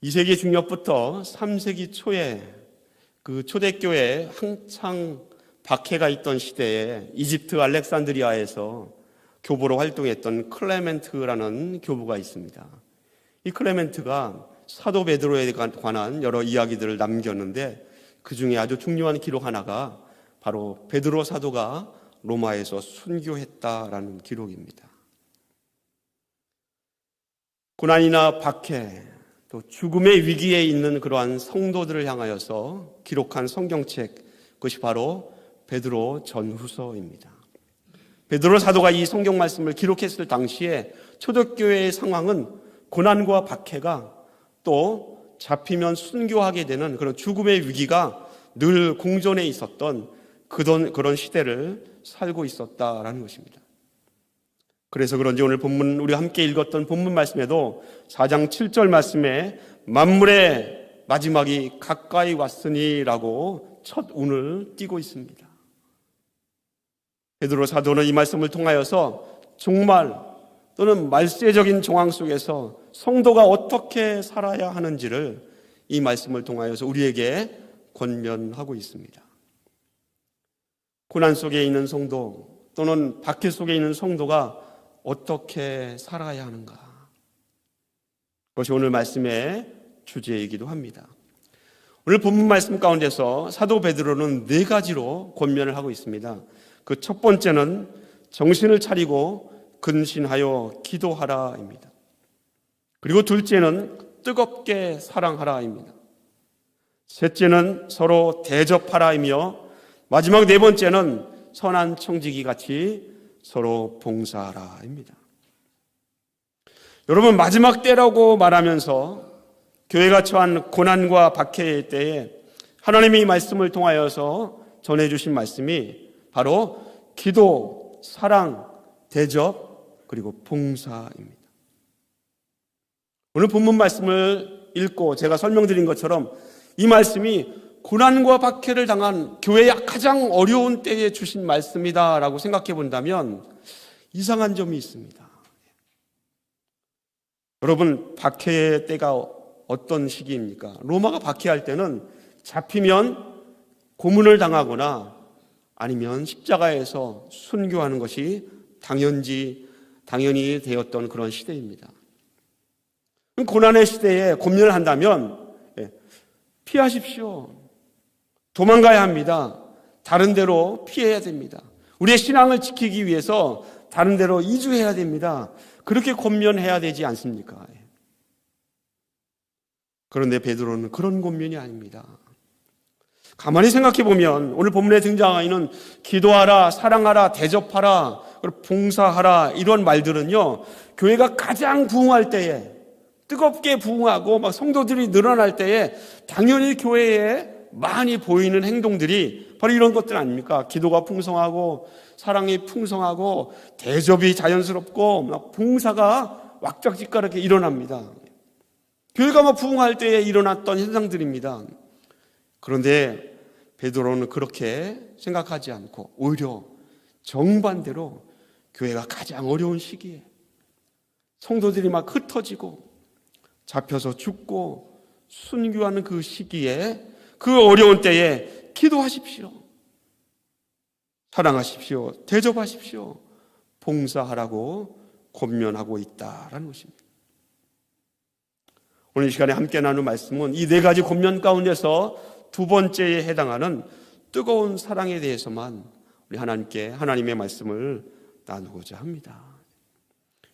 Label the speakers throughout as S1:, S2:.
S1: 2세기 중엽부터 3세기 초에 그 초대교회에 한창 박해가 있던 시대에 이집트 알렉산드리아에서 교보로 활동했던 클레멘트라는 교부가 있습니다. 이 클레멘트가 사도 베드로에 관한 여러 이야기들을 남겼는데 그 중에 아주 중요한 기록 하나가 바로 베드로 사도가 로마에서 순교했다라는 기록입니다. 고난이나 박해, 또 죽음의 위기에 있는 그러한 성도들을 향하여서 기록한 성경책, 그것이 바로 베드로 전후서입니다. 베드로 사도가 이 성경 말씀을 기록했을 당시에 초대교회의 상황은 고난과 박해가 또 잡히면 순교하게 되는 그런 죽음의 위기가 늘 공존해 있었던 그런 시대를 살고 있었다라는 것입니다. 그래서 그런지 오늘 본문, 우리 함께 읽었던 본문 말씀에도 4장 7절 말씀에 만물의 마지막이 가까이 왔으니라고 첫 운을 띄고 있습니다. 베드로 사도는 이 말씀을 통하여서 종말 또는 말세적인 정황 속에서 성도가 어떻게 살아야 하는지를 이 말씀을 통하여서 우리에게 권면하고 있습니다. 고난 속에 있는 성도 또는 박해 속에 있는 성도가 어떻게 살아야 하는가? 그것이 오늘 말씀의 주제이기도 합니다. 오늘 본문 말씀 가운데서 사도 베드로는 4가지로 권면을 하고 있습니다. 그 첫 번째는 정신을 차리고 근신하여 기도하라입니다. 그리고 둘째는 뜨겁게 사랑하라입니다. 셋째는 서로 대접하라이며 마지막 4번째는 선한 청지기 같이 서로 봉사하라입니다. 여러분, 마지막 때라고 말하면서 교회가 처한 고난과 박해의 때에 하나님의 이 말씀을 통하여서 전해주신 말씀이 바로 기도, 사랑, 대접, 그리고 봉사입니다. 오늘 본문 말씀을 읽고 제가 설명드린 것처럼 이 말씀이 고난과 박해를 당한 교회의 가장 어려운 때에 주신 말씀이다라고 생각해 본다면 이상한 점이 있습니다. 여러분, 박해의 때가 어떤 시기입니까? 로마가 박해할 때는 잡히면 고문을 당하거나 아니면 십자가에서 순교하는 것이 당연히 되었던 그런 시대입니다. 고난의 시대에 권면을 한다면 피하십시오. 도망가야 합니다. 다른 데로 피해야 됩니다. 우리의 신앙을 지키기 위해서 다른 데로 이주해야 됩니다. 그렇게 권면해야 되지 않습니까? 그런데 베드로는 그런 권면이 아닙니다. 가만히 생각해 보면 오늘 본문에 등장하는 기도하라, 사랑하라, 대접하라, 그리고 봉사하라 이런 말들은요, 교회가 가장 부흥할 때에 뜨겁게 부흥하고 막 성도들이 늘어날 때에 당연히 교회에 많이 보이는 행동들이 바로 이런 것들 아닙니까? 기도가 풍성하고 사랑이 풍성하고 대접이 자연스럽고 막 봉사가 왁작지껄하게 일어납니다. 교회가 막 부흥할 때에 일어났던 현상들입니다. 그런데 베드로는 그렇게 생각하지 않고 오히려 정반대로 교회가 가장 어려운 시기에 성도들이 막 흩어지고 잡혀서 죽고 순교하는 그 시기에 그 어려운 때에 기도하십시오. 사랑하십시오. 대접하십시오. 봉사하라고 권면하고 있다라는 것입니다. 오늘 이 시간에 함께 나눌 말씀은 이 4가지 권면 가운데서 두 번째에 해당하는 뜨거운 사랑에 대해서만 우리 하나님의 말씀을 나누고자 합니다.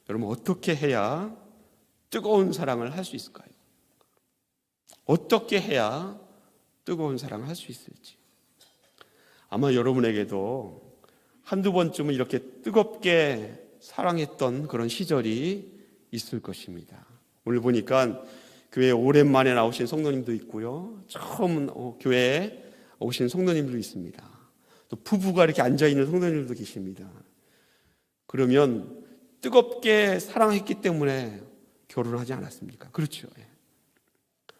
S1: 여러분, 어떻게 해야 뜨거운 사랑을 할 수 있을까요? 어떻게 해야 뜨거운 사랑을 할 수 있을지. 아마 여러분에게도 한두 번쯤은 이렇게 뜨겁게 사랑했던 그런 시절이 있을 것입니다. 오늘 보니까 교회에 오랜만에 나오신 성도님도 있고요, 처음 교회에 오신 성도님도 있습니다. 또 부부가 이렇게 앉아있는 성도님들도 계십니다. 그러면 뜨겁게 사랑했기 때문에 결혼하지 않았습니까? 그렇죠.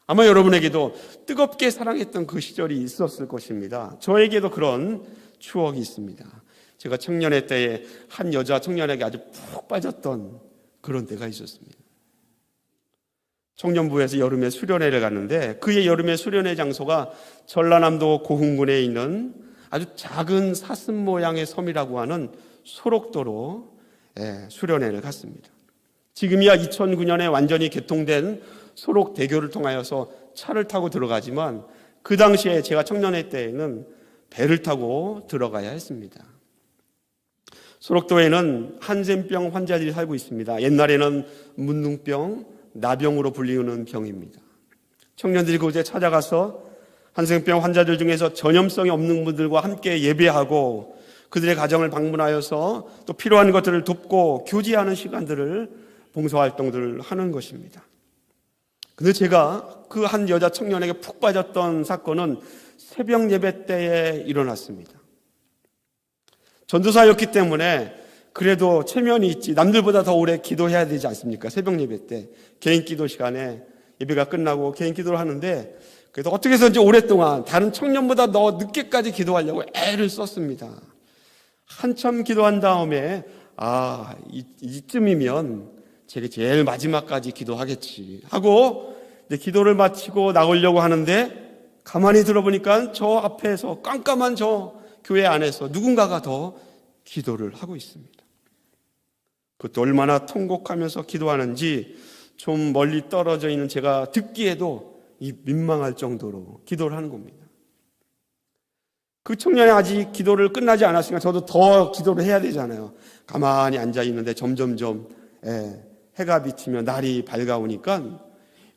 S1: 아마 여러분에게도 뜨겁게 사랑했던 그 시절이 있었을 것입니다. 저에게도 그런 추억이 있습니다. 제가 청년의 때에 한 여자 청년에게 아주 푹 빠졌던 그런 때가 있었습니다. 청년부에서 여름에 수련회를 갔는데 그의 여름의 수련회 장소가 전라남도 고흥군에 있는 아주 작은 사슴 모양의 섬이라고 하는 소록도로 수련회를 갔습니다. 지금이야 2009년에 완전히 개통된 소록대교를 통하여서 차를 타고 들어가지만 그 당시에 제가 청년회 때에는 배를 타고 들어가야 했습니다. 소록도에는 한센병 환자들이 살고 있습니다. 옛날에는 문둥병, 나병으로 불리우는 병입니다. 청년들이 그곳에 찾아가서 한센병 환자들 중에서 전염성이 없는 분들과 함께 예배하고 그들의 가정을 방문하여서 또 필요한 것들을 돕고 교제하는 시간들을 봉사활동들을 하는 것입니다. 근데 제가 그 한 여자 청년에게 푹 빠졌던 사건은 새벽 예배 때에 일어났습니다. 전도사였기 때문에 그래도 체면이 있지 남들보다 더 오래 기도해야 되지 않습니까? 새벽 예배 때 개인 기도 시간에 예배가 끝나고 개인 기도를 하는데 그래서 어떻게 해서든지 오랫동안 다른 청년보다 더 늦게까지 기도하려고 애를 썼습니다. 한참 기도한 다음에 이쯤이면 제가 제일 마지막까지 기도하겠지 하고 기도를 마치고 나오려고 하는데 가만히 들어보니까 저 앞에서 깜깜한 저 교회 안에서 누군가가 더 기도를 하고 있습니다. 그것도 얼마나 통곡하면서 기도하는지 좀 멀리 떨어져 있는 제가 듣기에도 민망할 정도로 기도를 하는 겁니다. 그 청년이 아직 기도를 끝나지 않았으니까 저도 더 기도를 해야 되잖아요. 가만히 앉아 있는데 점점점 해가 비치며 날이 밝아오니까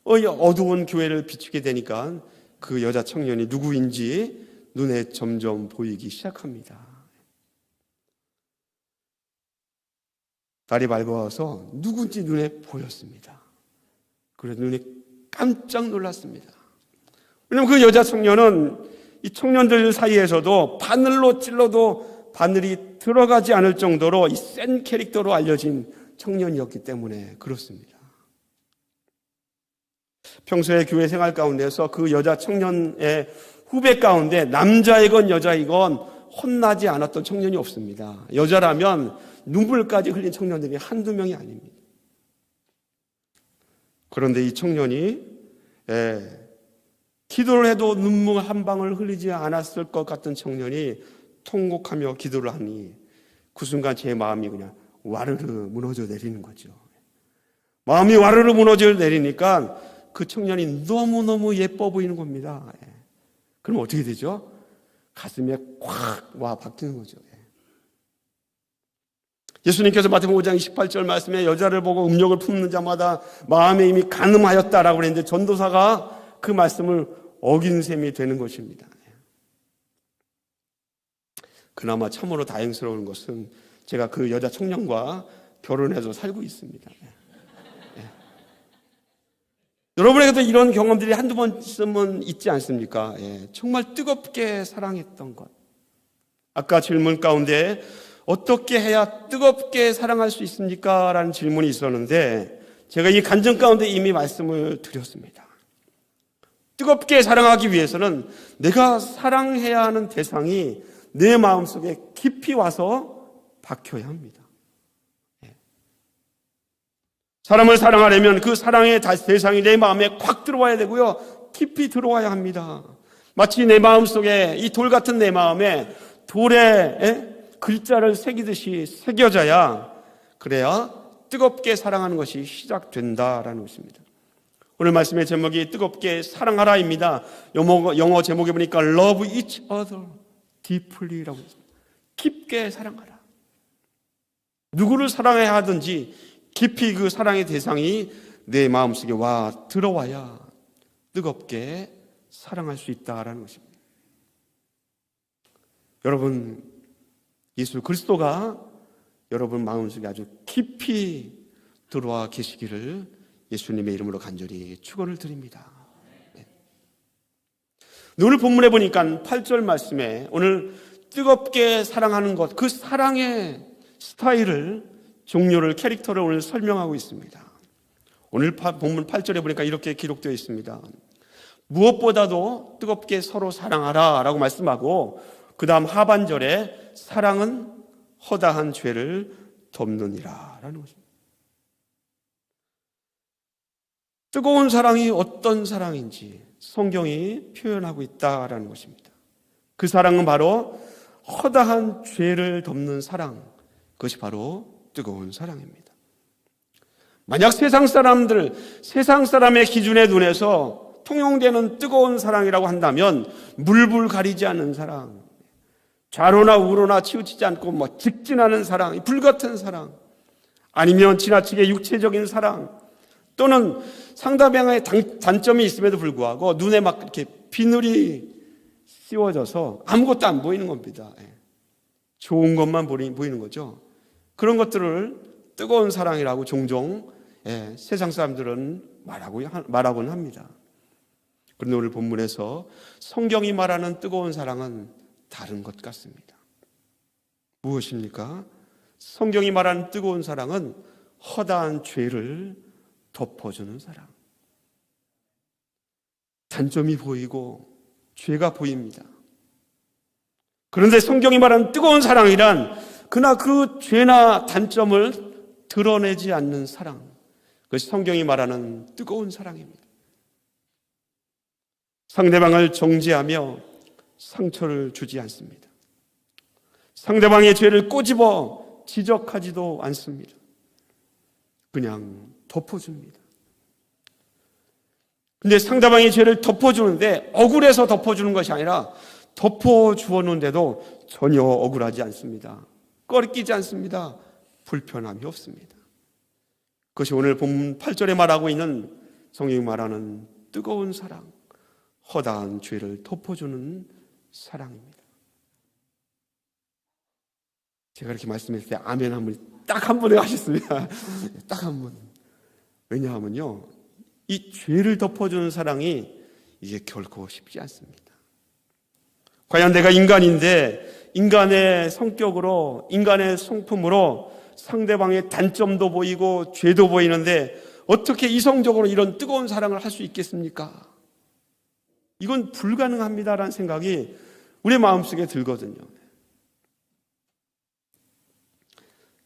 S1: 어두운 교회를 비추게 되니까 그 여자 청년이 누구인지 눈에 점점 보이기 시작합니다. 날이 밝아와서 누군지 눈에 보였습니다. 그래서 눈에 깜짝 놀랐습니다. 왜냐하면 그 여자 청년은 이 청년들 사이에서도 바늘로 찔러도 바늘이 들어가지 않을 정도로 이 센 캐릭터로 알려진 청년이었기 때문에 그렇습니다. 평소에 교회 생활 가운데서 그 여자 청년의 후배 가운데 남자이건 여자이건 혼나지 않았던 청년이 없습니다. 여자라면 눈물까지 흘린 청년들이 한두 명이 아닙니다. 그런데 이 청년이 기도를 해도 눈물 한 방울 흘리지 않았을 것 같은 청년이 통곡하며 기도를 하니 그 순간 제 마음이 그냥 와르르 무너져 내리는 거죠. 마음이 와르르 무너져 내리니까 그 청년이 너무너무 예뻐 보이는 겁니다. 그럼 어떻게 되죠? 가슴에 콱 와 박히는 거죠. 예수님께서 마태복음 5장 28절 말씀에 여자를 보고 음욕을 품는 자마다 마음에 이미 간음하였다라고 그랬는데 전도사가 그 말씀을 어긴 셈이 되는 것입니다. 그나마 참으로 다행스러운 것은 제가 그 여자 청년과 결혼해서 살고 있습니다. 여러분에게도 이런 경험들이 한두 번쯤은 있지 않습니까? 정말 뜨겁게 사랑했던 것. 아까 질문 가운데 어떻게 해야 뜨겁게 사랑할 수 있습니까? 라는 질문이 있었는데 제가 이 간증 가운데 이미 말씀을 드렸습니다. 뜨겁게 사랑하기 위해서는 내가 사랑해야 하는 대상이 내 마음속에 깊이 와서 박혀야 합니다. 사람을 사랑하려면 그 사랑의 대상이 내 마음에 콱 들어와야 되고요. 깊이 들어와야 합니다. 마치 내 마음속에 이 돌 같은 내 마음에 돌에 글자를 새기듯이 새겨져야 그래야 뜨겁게 사랑하는 것이 시작된다라는 것입니다. 오늘 말씀의 제목이 뜨겁게 사랑하라입니다. 영어 제목에 보니까 Love each other deeply라고 했습니다. 깊게 사랑하라. 누구를 사랑해야 하든지 깊이 그 사랑의 대상이 내 마음속에 와 들어와야 뜨겁게 사랑할 수 있다라는 것입니다. 여러분, 예수 그리스도가 여러분 마음속에 아주 깊이 들어와 계시기를 예수님의 이름으로 간절히 축원을 드립니다. 오늘 본문에 보니까 8절 말씀에 오늘 뜨겁게 사랑하는 것, 그 사랑의 스타일을 종류를 캐릭터를 오늘 설명하고 있습니다. 오늘 본문 8절에 보니까 이렇게 기록되어 있습니다. 무엇보다도 뜨겁게 서로 사랑하라 라고 말씀하고 그 다음 하반절에 사랑은 허다한 죄를 덮느니라 라는 것입니다. 뜨거운 사랑이 어떤 사랑인지 성경이 표현하고 있다라는 것입니다. 그 사랑은 바로 허다한 죄를 덮는 사랑, 그것이 바로 뜨거운 사랑입니다. 만약 세상 사람의 기준의 눈에서 통용되는 뜨거운 사랑이라고 한다면 물불 가리지 않는 사랑, 좌로나 우로나 치우치지 않고 직진하는 사랑, 불같은 사랑, 아니면 지나치게 육체적인 사랑, 또는 상대방의 단점이 있음에도 불구하고 눈에 막 이렇게 비늘이 씌워져서 아무것도 안 보이는 겁니다. 좋은 것만 보이는 거죠. 그런 것들을 뜨거운 사랑이라고 종종 세상 사람들은 말하곤 합니다. 그런데 오늘 본문에서 성경이 말하는 뜨거운 사랑은 다른 것 같습니다. 무엇입니까? 성경이 말하는 뜨거운 사랑은 허다한 죄를 덮어주는 사랑. 단점이 보이고 죄가 보입니다. 그런데 성경이 말하는 뜨거운 사랑이란 그러나 그 죄나 단점을 드러내지 않는 사랑, 그것이 성경이 말하는 뜨거운 사랑입니다. 상대방을 정죄하며 상처를 주지 않습니다. 상대방의 죄를 꼬집어 지적하지도 않습니다. 그냥 덮어줍니다. 근데 상대방의 죄를 덮어주는데 억울해서 덮어주는 것이 아니라 덮어주었는데도 전혀 억울하지 않습니다. 꺼리끼지 않습니다. 불편함이 없습니다. 그것이 오늘 본문 8절에 말하고 있는 성경이 말하는 뜨거운 사랑, 허다한 죄를 덮어주는 사랑입니다. 제가 이렇게 말씀했을 때 아멘 딱 한 번에 하셨습니다. 딱 한 번. 왜냐하면요, 이 죄를 덮어주는 사랑이 이게 결코 쉽지 않습니다. 과연 내가 인간인데 인간의 성격으로, 인간의 성품으로 상대방의 단점도 보이고 죄도 보이는데 어떻게 이성적으로 이런 뜨거운 사랑을 할 수 있겠습니까? 이건 불가능합니다라는 생각이 우리 마음속에 들거든요.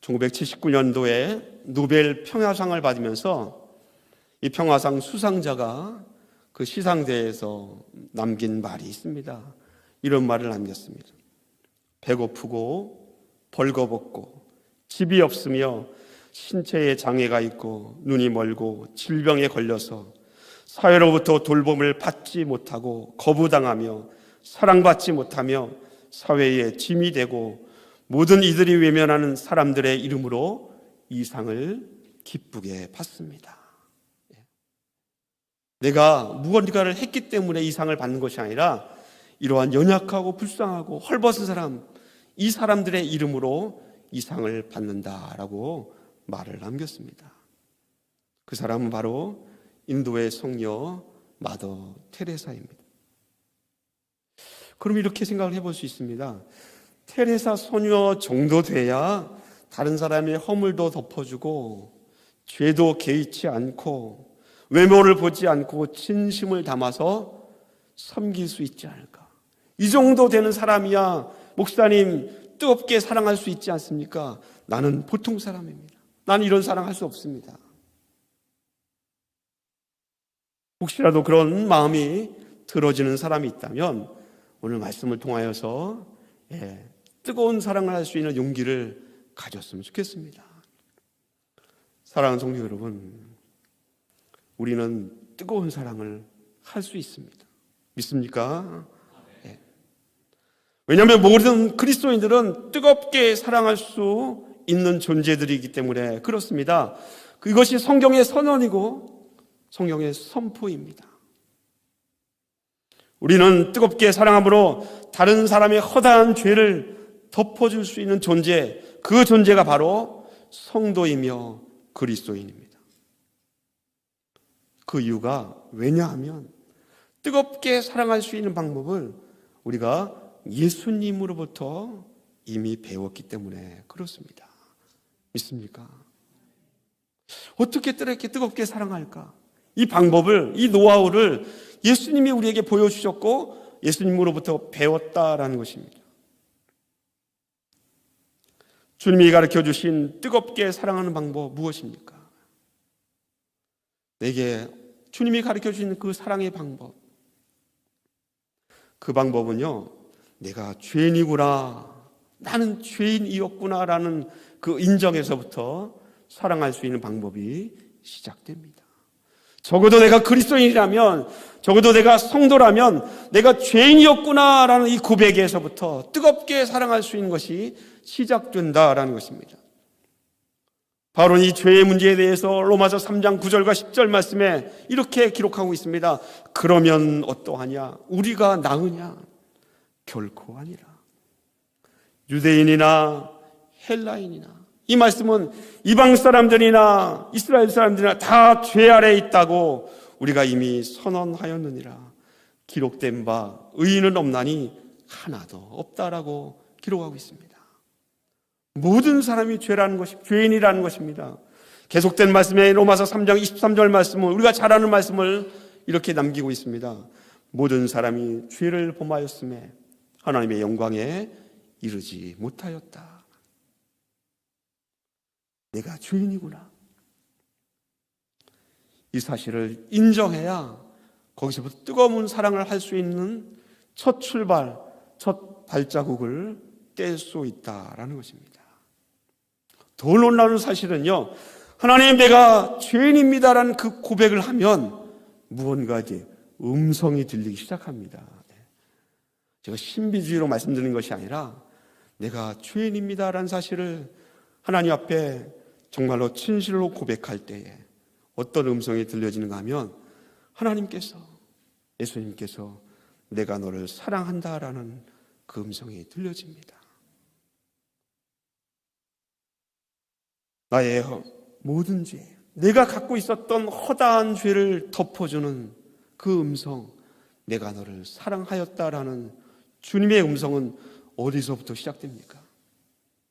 S1: 1979년도에 노벨 평화상을 받으면서 이 평화상 수상자가 그 시상대에서 남긴 말이 있습니다. 이런 말을 남겼습니다. 배고프고 벌거벗고 집이 없으며 신체에 장애가 있고 눈이 멀고 질병에 걸려서 사회로부터 돌봄을 받지 못하고 거부당하며 사랑받지 못하며 사회의 짐이 되고 모든 이들이 외면하는 사람들의 이름으로 이 상을 기쁘게 받습니다. 내가 무언가를 했기 때문에 이 상을 받는 것이 아니라 이러한 연약하고 불쌍하고 헐벗은 사람, 이 사람들의 이름으로 이 상을 받는다라고 말을 남겼습니다. 그 사람은 바로 인도의 성녀 마더 테레사입니다. 그럼 이렇게 생각을 해볼 수 있습니다. 테레사 소녀 정도 돼야 다른 사람의 허물도 덮어주고 죄도 개의치 않고 외모를 보지 않고 진심을 담아서 섬길 수 있지 않을까. 이 정도 되는 사람이야 목사님 뜨겁게 사랑할 수 있지 않습니까? 나는 보통 사람입니다. 나는 이런 사랑할 수 없습니다. 혹시라도 그런 마음이 들어지는 사람이 있다면 오늘 말씀을 통하여서 뜨거운 사랑을 할 수 있는 용기를 가졌으면 좋겠습니다. 사랑하는 성도 여러분, 우리는 뜨거운 사랑을 할 수 있습니다. 믿습니까? 네. 왜냐하면 모든 그리스도인들은 뜨겁게 사랑할 수 있는 존재들이기 때문에 그렇습니다. 이것이 성경의 선언이고 성경의 선포입니다. 우리는 뜨겁게 사랑함으로 다른 사람의 허다한 죄를 덮어줄 수 있는 존재, 그 존재가 바로 성도이며 그리스도인입니다. 그 이유가 왜냐하면 뜨겁게 사랑할 수 있는 방법을 우리가 예수님으로부터 이미 배웠기 때문에 그렇습니다. 믿습니까? 어떻게 이렇게 뜨겁게 사랑할까? 이 방법을, 이 노하우를 예수님이 우리에게 보여주셨고 예수님으로부터 배웠다라는 것입니다. 주님이 가르쳐주신 뜨겁게 사랑하는 방법 무엇입니까? 내게 주님이 가르쳐 주신 그 사랑의 방법, 그 방법은요, 내가 죄인이구나, 나는 죄인이었구나라는 그 인정에서부터 사랑할 수 있는 방법이 시작됩니다. 적어도 내가 그리스도인이라면, 적어도 내가 성도라면 내가 죄인이었구나라는 이 고백에서부터 뜨겁게 사랑할 수 있는 것이 시작된다라는 것입니다. 바로 이 죄의 문제에 대해서 로마서 3장 9절과 10절 말씀에 이렇게 기록하고 있습니다. 그러면 어떠하냐? 우리가 나으냐? 결코 아니라. 유대인이나 헬라인이나, 이 말씀은 이방 사람들이나 이스라엘 사람들이나 다 죄 아래에 있다고 우리가 이미 선언하였느니라. 기록된 바 의인은 없나니 하나도 없다라고 기록하고 있습니다. 모든 사람이 죄라는 것이, 죄인이라는 것입니다. 계속된 말씀에 로마서 3장 23절 말씀은 우리가 잘 아는 말씀을 이렇게 남기고 있습니다. 모든 사람이 죄를 범하였음에 하나님의 영광에 이르지 못하였다. 내가 죄인이구나, 이 사실을 인정해야 거기서부터 뜨거운 사랑을 할 수 있는 첫 출발, 첫 발자국을 뗄 수 있다라는 것입니다. 더 놀라운 사실은요, 하나님 내가 죄인입니다라는 그 고백을 하면 무언가 이제 음성이 들리기 시작합니다. 제가 신비주의로 말씀드리는 것이 아니라 내가 죄인입니다라는 사실을 하나님 앞에 정말로 진실로 고백할 때에 어떤 음성이 들려지는가 하면 하나님께서, 예수님께서 내가 너를 사랑한다라는 그 음성이 들려집니다. 나의 모든 죄, 내가 갖고 있었던 허다한 죄를 덮어주는 그 음성, 내가 너를 사랑하였다라는 주님의 음성은 어디서부터 시작됩니까?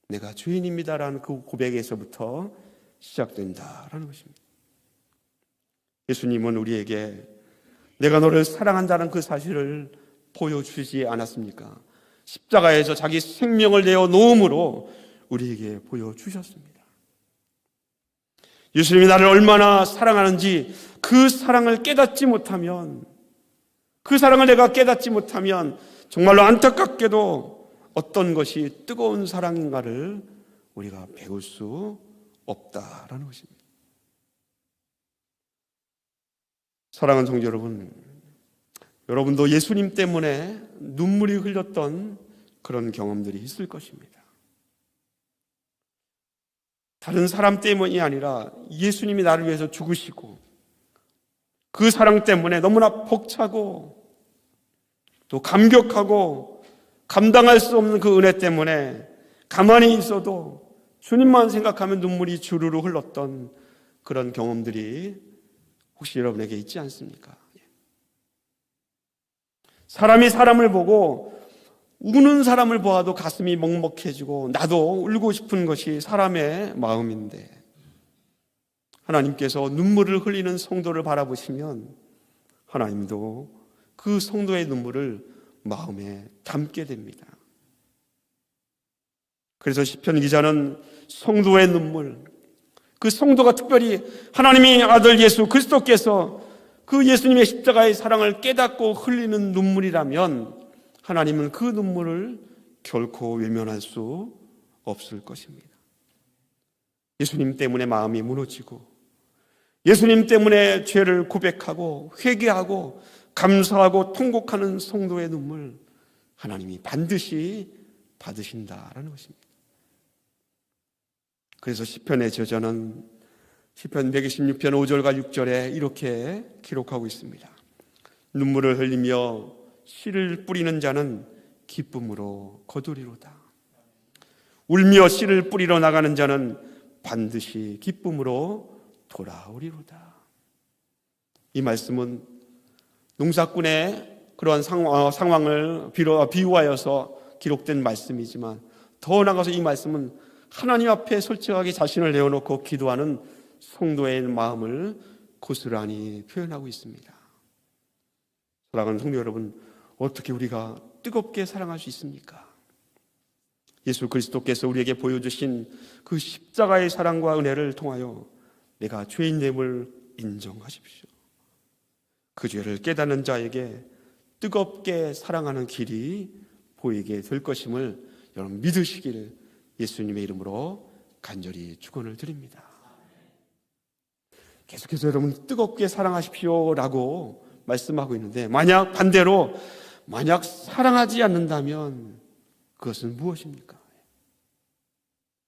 S1: 내가 죄인입니다라는 그 고백에서부터 시작된다라는 것입니다. 예수님은 우리에게 내가 너를 사랑한다는 그 사실을 보여주지 않았습니까? 십자가에서 자기 생명을 내어 놓음으로 우리에게 보여주셨습니다. 예수님이 나를 얼마나 사랑하는지 그 사랑을 깨닫지 못하면, 그 사랑을 내가 깨닫지 못하면 정말로 안타깝게도 어떤 것이 뜨거운 사랑인가를 우리가 배울 수 없다라는 것입니다. 사랑하는 성도 여러분, 여러분도 예수님 때문에 눈물이 흘렸던 그런 경험들이 있을 것입니다. 다른 사람 때문이 아니라 예수님이 나를 위해서 죽으시고 그 사랑 때문에 너무나 벅차고 또 감격하고 감당할 수 없는 그 은혜 때문에 가만히 있어도 주님만 생각하면 눈물이 주르르 흘렀던 그런 경험들이 혹시 여러분에게 있지 않습니까? 사람이 사람을 보고 우는 사람을 보아도 가슴이 먹먹해지고 나도 울고 싶은 것이 사람의 마음인데, 하나님께서 눈물을 흘리는 성도를 바라보시면 하나님도 그 성도의 눈물을 마음에 담게 됩니다. 그래서 시편 기자는 성도의 눈물, 그 성도가 특별히 하나님의 아들 예수 그리스도께서 그 예수님의 십자가의 사랑을 깨닫고 흘리는 눈물이라면 하나님은 그 눈물을 결코 외면할 수 없을 것입니다. 예수님 때문에 마음이 무너지고 예수님 때문에 죄를 고백하고 회개하고 감사하고 통곡하는 성도의 눈물, 하나님이 반드시 받으신다라는 것입니다. 그래서 시편의 저자는 시편 126편 5절과 6절에 이렇게 기록하고 있습니다. 눈물을 흘리며 씨를 뿌리는 자는 기쁨으로 거두리로다. 울며 씨를 뿌리러 나가는 자는 반드시 기쁨으로 돌아오리로다. 이 말씀은 농사꾼의 그러한 상황을 비유하여서 기록된 말씀이지만 더 나아가서 이 말씀은 하나님 앞에 솔직하게 자신을 내어놓고 기도하는 성도의 마음을 고스란히 표현하고 있습니다. 사랑하는 성도 여러분, 어떻게 우리가 뜨겁게 사랑할 수 있습니까? 예수 그리스도께서 우리에게 보여주신 그 십자가의 사랑과 은혜를 통하여 내가 죄인됨을 인정하십시오. 그 죄를 깨닫는 자에게 뜨겁게 사랑하는 길이 보이게 될 것임을 여러분 믿으시길 예수님의 이름으로 간절히 축원을 드립니다. 계속해서 여러분 뜨겁게 사랑하십시오라고 말씀하고 있는데, 반대로 만약 사랑하지 않는다면 그것은 무엇입니까?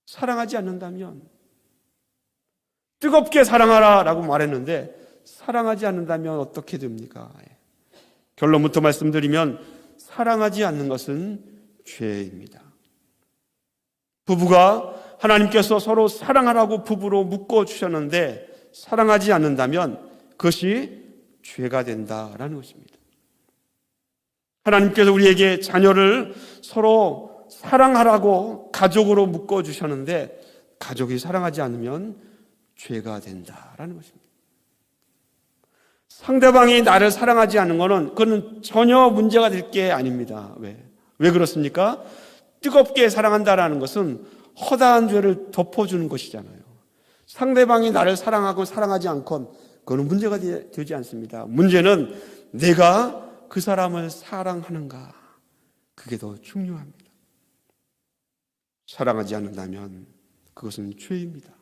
S1: 사랑하지 않는다면, 뜨겁게 사랑하라라고 말했는데 사랑하지 않는다면 어떻게 됩니까? 결론부터 말씀드리면 사랑하지 않는 것은 죄입니다. 부부가 하나님께서 서로 사랑하라고 부부로 묶어주셨는데 사랑하지 않는다면 그것이 죄가 된다라는 것입니다. 하나님께서 우리에게 자녀를 서로 사랑하라고 가족으로 묶어주셨는데 가족이 사랑하지 않으면 죄가 된다라는 것입니다. 상대방이 나를 사랑하지 않는 것은 그건 전혀 문제가 될 게 아닙니다. 왜 그렇습니까? 뜨겁게 사랑한다라는 것은 허다한 죄를 덮어주는 것이잖아요. 상대방이 나를 사랑하고 사랑하지 않건 그건 문제가 되지 않습니다. 문제는 내가 그 사람을 사랑하는가, 그게 더 중요합니다. 사랑하지 않는다면 그것은 죄입니다.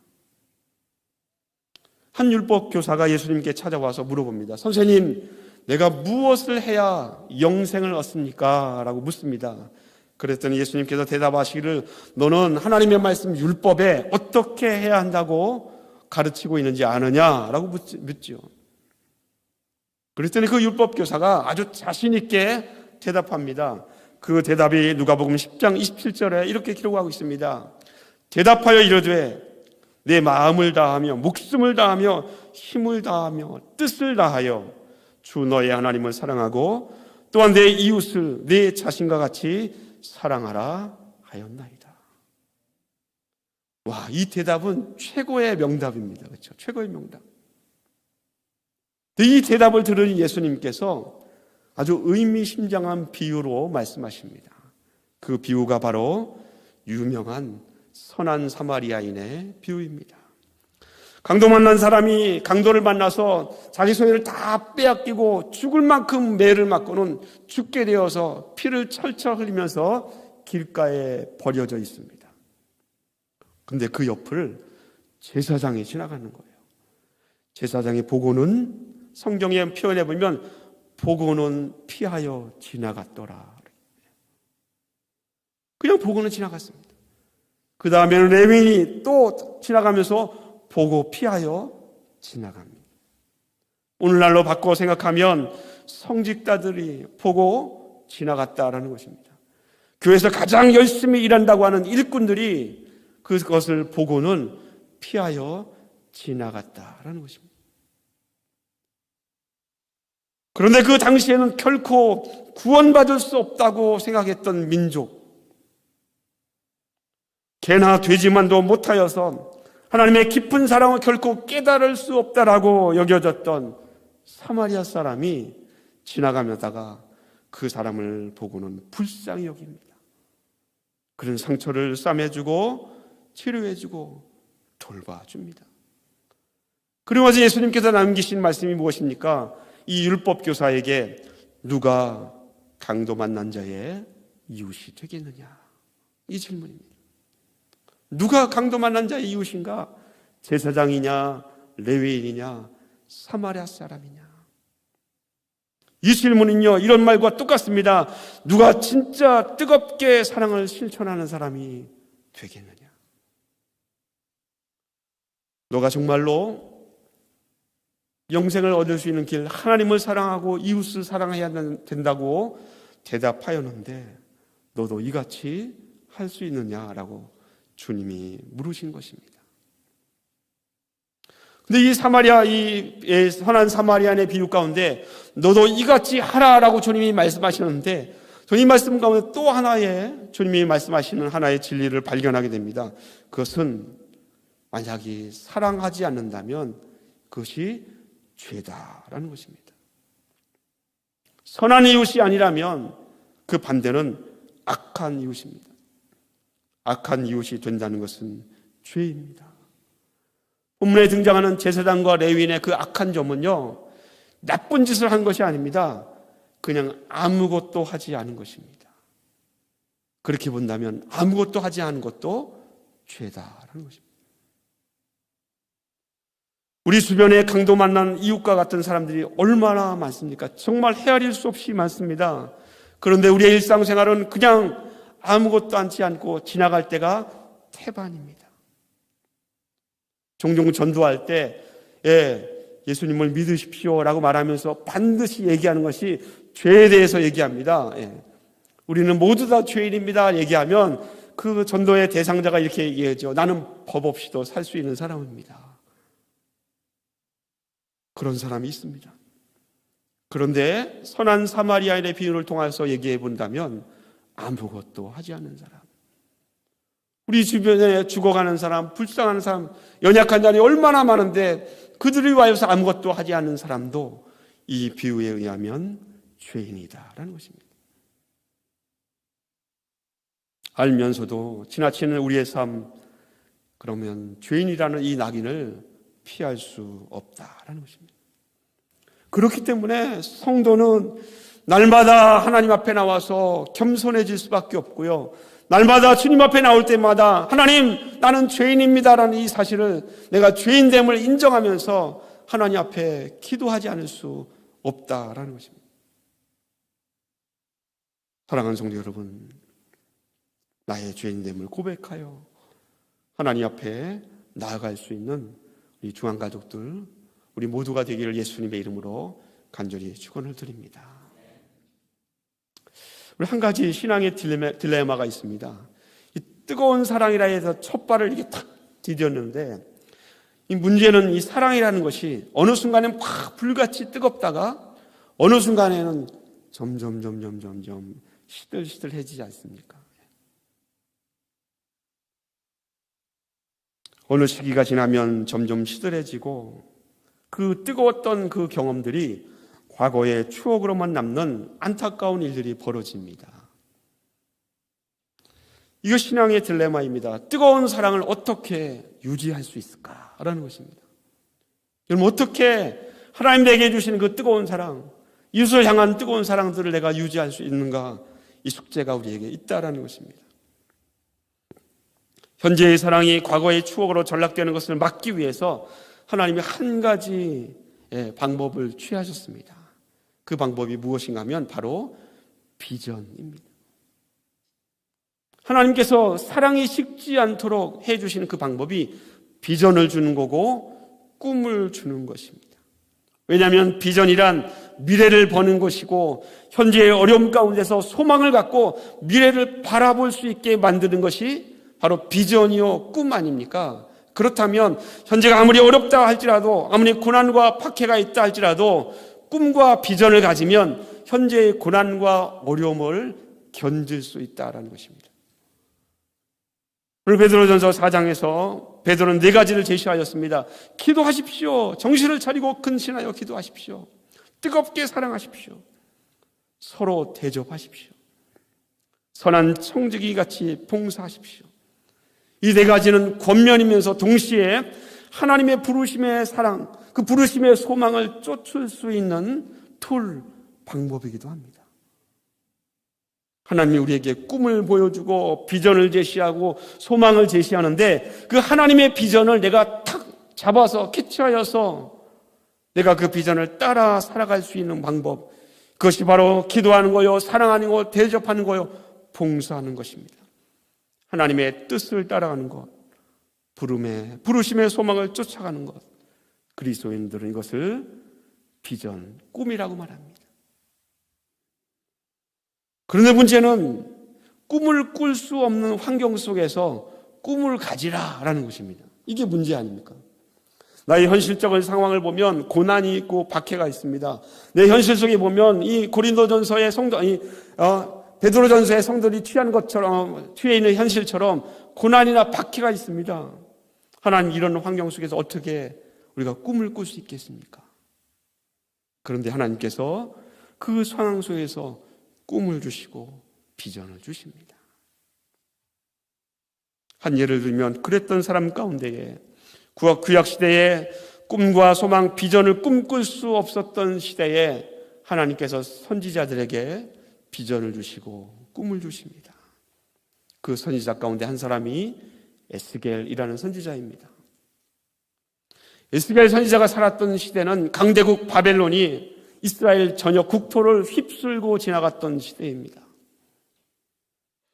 S1: 한 율법 교사가 예수님께 찾아와서 물어봅니다. 선생님, 내가 무엇을 해야 영생을 얻습니까? 라고 묻습니다. 그랬더니 예수님께서 대답하시기를, 너는 하나님의 말씀 율법에 어떻게 해야 한다고 가르치고 있는지 아느냐? 라고 묻죠. 그랬더니 그 율법 교사가 아주 자신 있게 대답합니다. 그 대답이 누가복음 10장 27절에 이렇게 기록하고 있습니다. 대답하여 이르되 내 마음을 다하며 목숨을 다하며 힘을 다하며 뜻을 다하여 주 너의 하나님을 사랑하고 또한 내 이웃을 내 자신과 같이 사랑하라 하였나이다. 와, 이 대답은 최고의 명답입니다. 그렇죠? 최고의 명답. 이 대답을 들은 예수님께서 아주 의미심장한 비유로 말씀하십니다. 그 비유가 바로 유명한 선한 사마리아인의 비유입니다. 강도 만난 사람이 강도를 만나서 자기 소유를 다 빼앗기고 죽을 만큼 매를 맞고는 죽게 되어서 피를 철철 흘리면서 길가에 버려져 있습니다. 그런데 그 옆을 제사장이 지나가는 거예요. 제사장이 보고는, 성경에 표현해 보면 보고는 피하여 지나갔더라. 그냥 보고는 지나갔습니다. 그 다음에는 레위인이 또 지나가면서 보고 피하여 지나갑니다. 오늘날로 바꿔 생각하면 성직자들이 보고 지나갔다라는 것입니다. 교회에서 가장 열심히 일한다고 하는 일꾼들이 그것을 보고는 피하여 지나갔다라는 것입니다. 그런데 그 당시에는 결코 구원받을 수 없다고 생각했던 민족, 개나 돼지만도 못하여서 하나님의 깊은 사랑을 결코 깨달을 수 없다라고 여겨졌던 사마리아 사람이 지나가다가 그 사람을 보고는 불쌍히 여깁니다. 그런 상처를 싸매주고 치료해주고 돌봐줍니다. 그리고 나서 예수님께서 남기신 말씀이 무엇입니까? 이 율법 교사에게 누가 강도 만난 자의 이웃이 되겠느냐? 이 질문입니다. 누가 강도 만난 자의 이웃인가? 제사장이냐, 레위인이냐, 사마리아 사람이냐? 이 질문은요, 이런 말과 똑같습니다. 누가 진짜 뜨겁게 사랑을 실천하는 사람이 되겠느냐? 너가 정말로 영생을 얻을 수 있는 길, 하나님을 사랑하고 이웃을 사랑해야 된다고 대답하였는데 너도 이같이 할 수 있느냐라고 주님이 물으신 것입니다. 근데 이 선한 사마리아인의 비유 가운데 너도 이같이 하라라고 주님이 말씀하시는데, 저는 이 말씀 가운데 또 하나의 주님이 말씀하시는 하나의 진리를 발견하게 됩니다. 그것은 만약에 사랑하지 않는다면 그것이 죄다라는 것입니다. 선한 이웃이 아니라면 그 반대는 악한 이웃입니다. 악한 이웃이 된다는 것은 죄입니다. 본문에 등장하는 제사장과 레위인의 그 악한 점은요, 나쁜 짓을 한 것이 아닙니다. 그냥 아무것도 하지 않은 것입니다. 그렇게 본다면 아무것도 하지 않은 것도 죄다라는 것입니다. 우리 주변에 강도 만난 이웃과 같은 사람들이 얼마나 많습니까? 정말 헤아릴 수 없이 많습니다. 그런데 우리의 일상생활은 그냥 아무것도 하지 않고 지나갈 때가 태반입니다. 종종 전도할 때 예수님을 믿으십시오 라고 말하면서 반드시 얘기하는 것이 죄에 대해서 얘기합니다. 우리는 모두 다 죄인입니다 얘기하면 그 전도의 대상자가 이렇게 얘기하죠. 나는 법 없이도 살 수 있는 사람입니다. 그런 사람이 있습니다. 그런데 선한 사마리아인의 비유를 통해서 얘기해 본다면 아무것도 하지 않는 사람, 우리 주변에 죽어가는 사람, 불쌍한 사람, 연약한 자들이 얼마나 많은데 그들을 위하여서 아무것도 하지 않는 사람도 이 비유에 의하면 죄인이다라는 것입니다. 알면서도 지나치는 우리의 삶, 그러면 죄인이라는 이 낙인을 피할 수 없다라는 것입니다. 그렇기 때문에 성도는 날마다 하나님 앞에 나와서 겸손해질 수밖에 없고요. 날마다 주님 앞에 나올 때마다 하나님, 나는 죄인입니다라는 이 사실을, 내가 죄인됨을 인정하면서 하나님 앞에 기도하지 않을 수 없다라는 것입니다. 사랑하는 성도 여러분, 나의 죄인됨을 고백하여 하나님 앞에 나아갈 수 있는 우리 중앙가족들, 우리 모두가 되기를 예수님의 이름으로 간절히 축원을 드립니다. 우리 한 가지 신앙의 딜레마가 있습니다. 이 뜨거운 사랑이라 해서 첫 발을 이렇게 탁 디뎠는데, 이 문제는 이 사랑이라는 것이 어느 순간엔 막 불같이 뜨겁다가 어느 순간에는 점점 시들시들해지지 않습니까? 어느 시기가 지나면 점점 시들해지고 그 뜨거웠던 그 경험들이 과거의 추억으로만 남는 안타까운 일들이 벌어집니다. 이거 신앙의 딜레마입니다. 뜨거운 사랑을 어떻게 유지할 수 있을까라는 것입니다. 여러분, 어떻게 하나님 내게 주신 그 뜨거운 사랑, 이웃을 향한 뜨거운 사랑들을 내가 유지할 수 있는가? 이 숙제가 우리에게 있다라는 것입니다. 현재의 사랑이 과거의 추억으로 전락되는 것을 막기 위해서 하나님이 한 가지 방법을 취하셨습니다. 그 방법이 무엇인가 하면 바로 비전입니다. 하나님께서 사랑이 식지 않도록 해주시는 그 방법이 비전을 주는 거고 꿈을 주는 것입니다. 왜냐하면 비전이란 미래를 보는 것이고 현재의 어려움 가운데서 소망을 갖고 미래를 바라볼 수 있게 만드는 것이 바로 비전이요 꿈 아닙니까? 그렇다면 현재가 아무리 어렵다 할지라도, 아무리 고난과 박해가 있다 할지라도 꿈과 비전을 가지면 현재의 고난과 어려움을 견딜 수 있다는 것입니다. 오늘 베드로전서 4장에서 베드로는 4가지를 제시하였습니다. 기도하십시오. 정신을 차리고 근신하여 기도하십시오. 뜨겁게 사랑하십시오. 서로 대접하십시오. 선한 청지기 같이 봉사하십시오. 이 4가지는 권면이면서 동시에 하나님의 부르심의 사랑, 그 부르심의 소망을 쫓을 수 있는 툴, 방법이기도 합니다. 하나님이 우리에게 꿈을 보여주고 비전을 제시하고 소망을 제시하는데 그 하나님의 비전을 내가 탁 잡아서 캐치하여서 내가 그 비전을 따라 살아갈 수 있는 방법, 그것이 바로 기도하는 거요, 사랑하는 거, 대접하는 거요, 봉사하는 것입니다. 하나님의 뜻을 따라가는 것, 부르심의 소망을 쫓아가는 것, 그리스도인들은 이것을 비전, 꿈이라고 말합니다. 그런데 문제는 꿈을 꿀 수 없는 환경 속에서 꿈을 가지라라는 것입니다. 이게 문제 아닙니까? 나의 현실적인 상황을 보면 고난이 있고 박해가 있습니다. 내 현실 속에 보면 이 고린도전서의 성도, 베드로전서의 성도들이 취한 것처럼, 취해 있는 현실처럼 고난이나 박해가 있습니다. 하나님, 이런 환경 속에서 어떻게 우리가 꿈을 꿀 수 있겠습니까? 그런데 하나님께서 그 상황 속에서 꿈을 주시고 비전을 주십니다. 한 예를 들면 그랬던 사람 가운데에 구약 시대에 꿈과 소망, 비전을 꿈꿀 수 없었던 시대에 하나님께서 선지자들에게 비전을 주시고 꿈을 주십니다. 그 선지자 가운데 한 사람이 에스겔이라는 선지자입니다. 에스겔 선지자가 살았던 시대는 강대국 바벨론이 이스라엘 전역 국토를 휩쓸고 지나갔던 시대입니다.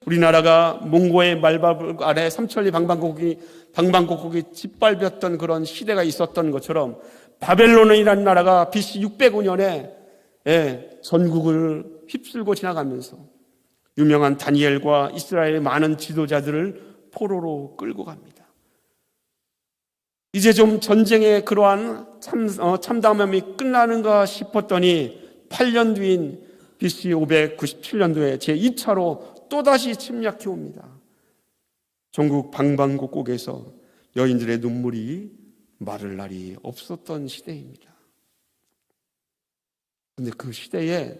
S1: 우리나라가 몽고의 말밥 아래 삼천리 방방곡곡이 짓밟혔던 그런 시대가 있었던 것처럼 바벨론이라는 나라가 BC 605년에 전국을 휩쓸고 지나가면서 유명한 다니엘과 이스라엘의 많은 지도자들을 포로로 끌고 갑니다. 이제 좀 전쟁의 그러한 참담함이 끝나는가 싶었더니 8년 뒤인 BC 597년도에 제2차로 또다시 침략해 옵니다. 전국 방방곡곡에서 여인들의 눈물이 마를 날이 없었던 시대입니다. 그런데 그 시대에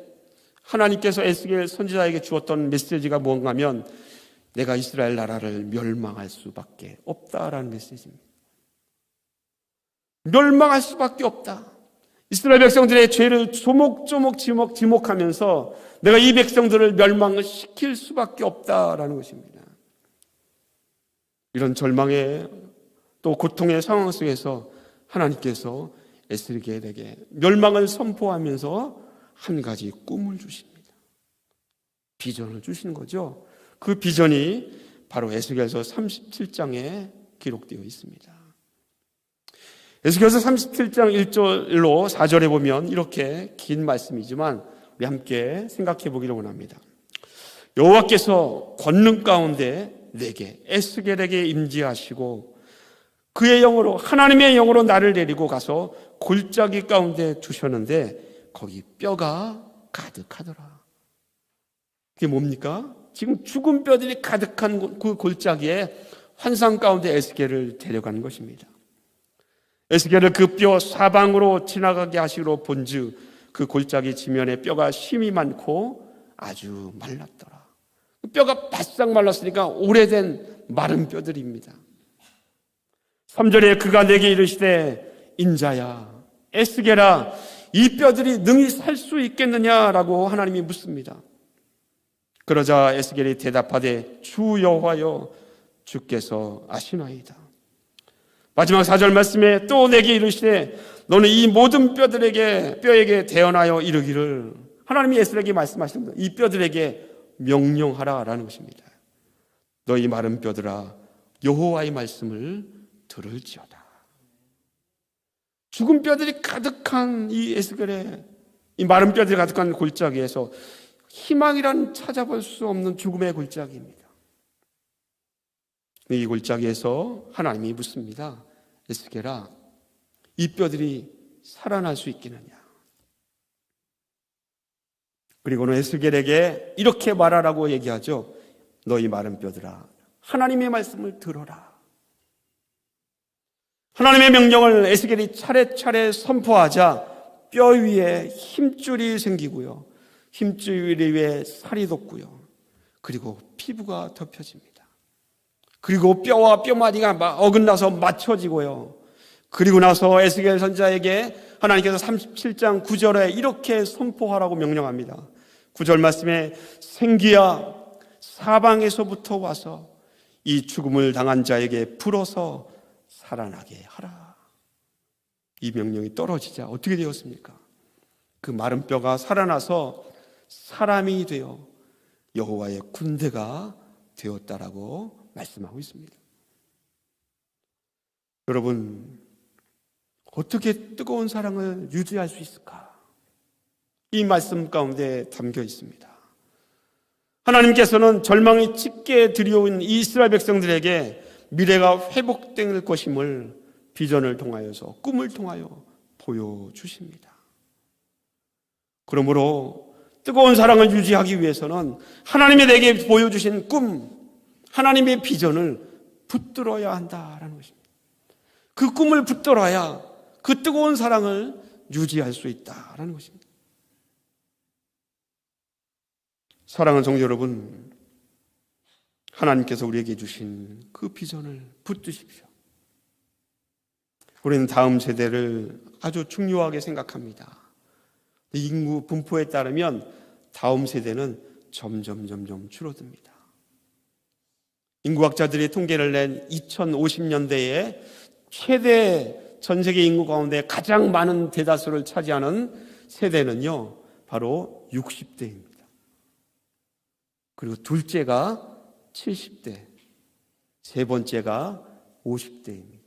S1: 하나님께서 에스겔 선지자에게 주었던 메시지가 뭔가 하면 내가 이스라엘 나라를 멸망할 수밖에 없다라는 메시지입니다. 멸망할 수밖에 없다. 이스라엘 백성들의 죄를 조목조목 지목하면서 내가 이 백성들을 멸망을 시킬 수밖에 없다라는 것입니다. 이런 절망의 또 고통의 상황 속에서 하나님께서 에스겔에게 멸망을 선포하면서 한 가지 꿈을 주십니다. 비전을 주시는 거죠. 그 비전이 바로 에스겔서 37장에 기록되어 있습니다. 에스겔서 37장 1절로 4절에 보면 이렇게 긴 말씀이지만 우리 함께 생각해 보기를 원합니다. 여호와께서 권능 가운데 내게 에스겔에게 임재하시고 그의 영으로 하나님의 영으로 나를 데리고 가서 골짜기 가운데 두셨는데 거기 뼈가 가득하더라. 그게 뭡니까? 지금 죽은 뼈들이 가득한 그 골짜기에 환상 가운데 에스겔을 데려가는 것입니다. 에스겔을 그 뼈 사방으로 지나가게 하시기로 본즉 그 골짜기 지면에 뼈가 심이 많고 아주 말랐더라. 뼈가 바싹 말랐으니까 오래된 마른 뼈들입니다. 3절에 그가 내게 이르시되 인자야 에스겔아 이 뼈들이 능히 살 수 있겠느냐라고 하나님이 묻습니다. 그러자 에스겔이 대답하되 주 여호와여 주께서 아시나이다. 마지막 4절 말씀에 또 내게 이르시되 너는 이 모든 뼈에게 대언하여 이르기를 하나님이 에스겔에게 말씀하십니다. 이 뼈들에게 명령하라라는 것입니다. 너희 마른 뼈들아 여호와의 말씀을 들을지어다. 죽은 뼈들이 가득한 이 에스겔의 이 마른 뼈들이 가득한 골짜기에서 희망이란 찾아볼 수 없는 죽음의 골짜기입니다. 이 골짜기에서 하나님이 묻습니다. 에스겔아, 이 뼈들이 살아날 수 있겠느냐? 그리고는 에스겔에게 이렇게 말하라고 얘기하죠. 너희 마른 뼈들아, 하나님의 말씀을 들어라. 하나님의 명령을 에스겔이 차례차례 선포하자 뼈 위에 힘줄이 생기고요. 힘줄 위에 살이 돋고요. 그리고 피부가 덮여집니다. 그리고 뼈와 뼈마디가 어긋나서 맞춰지고요. 그리고 나서 에스겔 선지자에게 하나님께서 37장 9절에 이렇게 선포하라고 명령합니다. 9절 말씀에 생기야 사방에서부터 와서 이 죽음을 당한 자에게 불어서 살아나게 하라. 이 명령이 떨어지자 어떻게 되었습니까? 그 마른 뼈가 살아나서 사람이 되어 여호와의 군대가 되었다라고 말씀하고 있습니다. 여러분, 어떻게 뜨거운 사랑을 유지할 수 있을까? 이 말씀 가운데 담겨 있습니다. 하나님께서는 절망이 짙게 들여온 이스라엘 백성들에게 미래가 회복될 것임을 비전을 통하여서 꿈을 통하여 보여주십니다. 그러므로 뜨거운 사랑을 유지하기 위해서는 하나님이 내게 보여주신 꿈, 하나님의 비전을 붙들어야 한다라는 것입니다. 그 꿈을 붙들어야 그 뜨거운 사랑을 유지할 수 있다라는 것입니다. 사랑하는 성도 여러분, 하나님께서 우리에게 주신 그 비전을 붙드십시오. 우리는 다음 세대를 아주 중요하게 생각합니다. 인구 분포에 따르면 다음 세대는 점점 줄어듭니다. 인구학자들이 통계를 낸 2050년대에 최대 전 세계 인구 가운데 가장 많은 대다수를 차지하는 세대는요, 바로 60대입니다. 그리고 둘째가 70대, 세 번째가 50대입니다.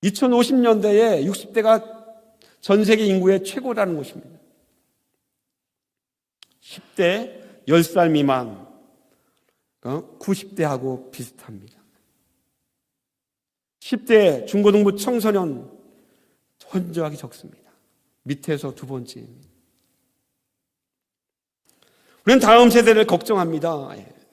S1: 2050년대에 60대가 전 세계 인구의 최고라는 것입니다. 10대, 10살 미만, 90대하고 비슷합니다. 10대 중고등부 청소년 현저하게 적습니다. 밑에서 두 번째입니다. 우리는 다음 세대를 걱정합니다.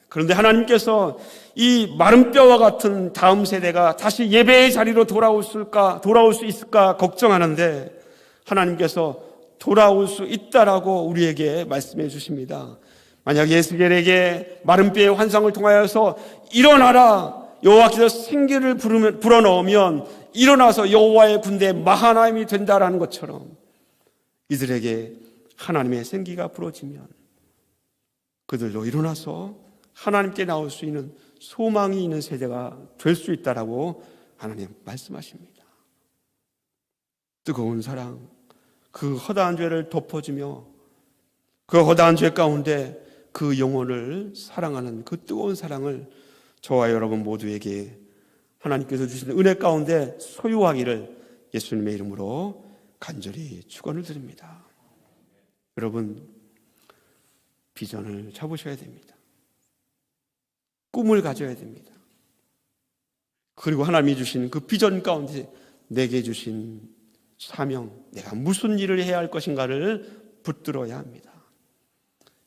S1: 그런데 하나님께서 이 마른 뼈와 같은 다음 세대가 다시 예배의 자리로 돌아올 수 있을까 걱정하는데 하나님께서 돌아올 수 있다라고 우리에게 말씀해 주십니다. 만약 예수겔에게 마른 뼈의 환상을 통하여서 일어나라, 여호와께서 생기를 불어넣으면 일어나서 여호와의 군대 마하나임이 된다라는 것처럼 이들에게 하나님의 생기가 불어지면 그들도 일어나서 하나님께 나올 수 있는 소망이 있는 세대가 될 수 있다라고 하나님 말씀하십니다. 뜨거운 사랑, 그 허다한 죄를 덮어주며 그 허다한 죄 가운데 그 영혼을 사랑하는 그 뜨거운 사랑을 저와 여러분 모두에게 하나님께서 주신 은혜 가운데 소유하기를 예수님의 이름으로 간절히 축원을 드립니다. 여러분, 비전을 잡으셔야 됩니다. 꿈을 가져야 됩니다. 그리고 하나님이 주신 그 비전 가운데 내게 주신 사명, 내가 무슨 일을 해야 할 것인가를 붙들어야 합니다.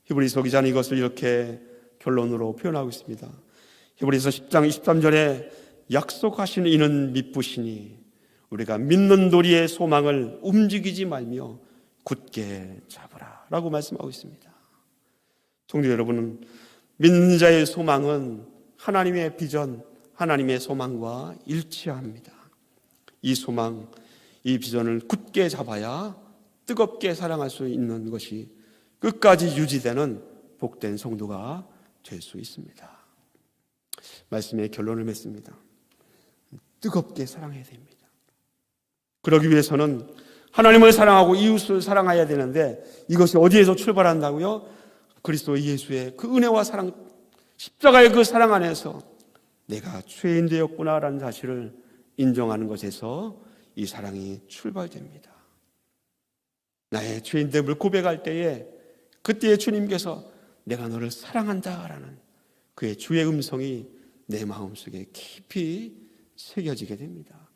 S1: 히브리서 기자는 이것을 이렇게 결론으로 표현하고 있습니다. 히브리서 10장 23절에 약속하신 이는 미쁘시니 우리가 믿는 도리의 소망을 움직이지 말며 굳게 잡으라 라고 말씀하고 있습니다. 성도 여러분은 믿는 자의 소망은 하나님의 비전, 하나님의 소망과 일치합니다. 이 소망, 이 비전을 굳게 잡아야 뜨겁게 사랑할 수 있는 것이 끝까지 유지되는 복된 성도가 될 수 있습니다. 말씀의 결론을 맺습니다. 뜨겁게 사랑해야 됩니다. 그러기 위해서는 하나님을 사랑하고 이웃을 사랑해야 되는데 이것이 어디에서 출발한다고요? 그리스도 예수의 그 은혜와 사랑, 십자가의 그 사랑 안에서 내가 죄인 되었구나라는 사실을 인정하는 것에서 이 사랑이 출발됩니다. 나의 죄인됨을 고백할 때에 그때에 주님께서 내가 너를 사랑한다라는 그의 주의 음성이 내 마음속에 깊이 새겨지게 됩니다.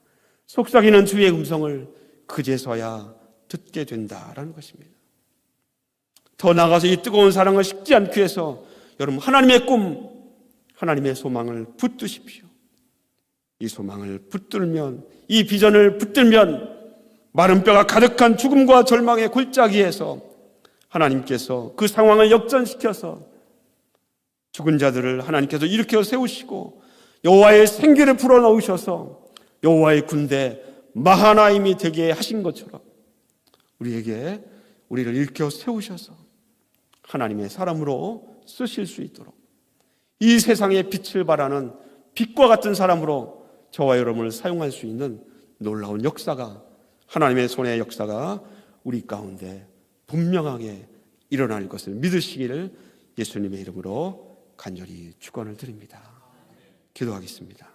S1: 속삭이는 주의 음성을 그제서야 듣게 된다라는 것입니다. 더 나아가서 이 뜨거운 사랑을 식지 않기 위해서 여러분 하나님의 꿈, 하나님의 소망을 붙드십시오. 이 소망을 붙들면, 이 비전을 붙들면 마른 뼈가 가득한 죽음과 절망의 골짜기에서 하나님께서 그 상황을 역전시켜서 죽은 자들을 하나님께서 일으켜 세우시고 여호와의 생기를 불어넣으셔서 여호와의 군대 마하나임이 되게 하신 것처럼 우리를 일으켜 세우셔서 하나님의 사람으로 쓰실 수 있도록 이 세상의 빛을 발하는 빛과 같은 사람으로 저와 여러분을 사용할 수 있는 놀라운 역사가, 하나님의 손의 역사가 우리 가운데 분명하게 일어날 것을 믿으시기를 예수님의 이름으로 간절히 축원을 드립니다. 기도하겠습니다.